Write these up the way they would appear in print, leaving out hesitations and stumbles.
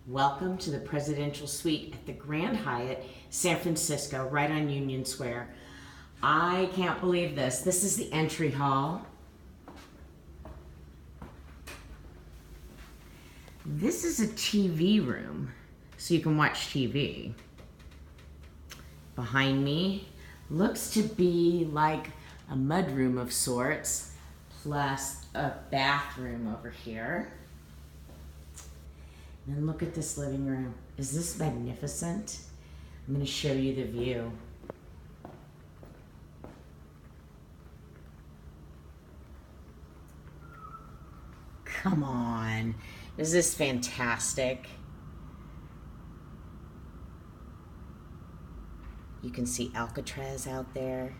Welcome to the Presidential Suite at the Grand Hyatt, San Francisco, right on Union Square. I can't believe this. This is the entry hall. This is a TV room, so you can watch TV. Behind me looks to be like a mudroom of sorts, plus a bathroom over here. And look at this living room. Is this magnificent? I'm going to show you the view. Come on. Is this fantastic? You can see Alcatraz out there.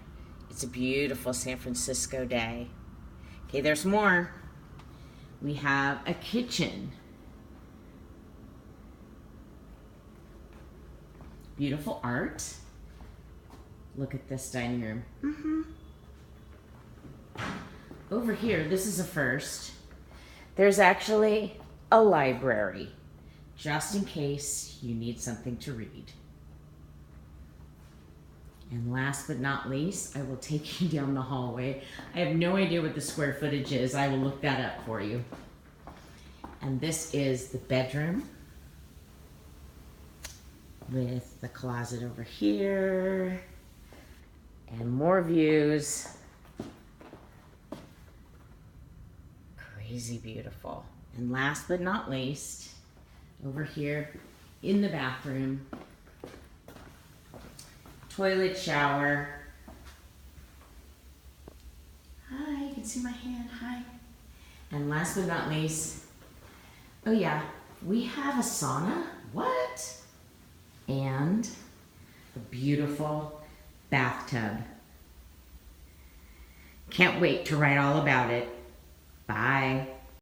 It's a beautiful San Francisco day. Okay, there's more. We have a kitchen. Beautiful art. Look at this dining room. Over here, this is a first. There's actually a library, just in case you need something to read. And last but not least, I will take you down the hallway. I have no idea what the square footage is. I will look that up for you. And this is the bedroom, with the closet over here and more views. Crazy beautiful. And last but not least, over here in the bathroom, toilet, shower. Hi, you can see my hand, hi. And last but not least, oh yeah, we have a sauna. What? And a beautiful bathtub. Can't wait to write all about it. Bye.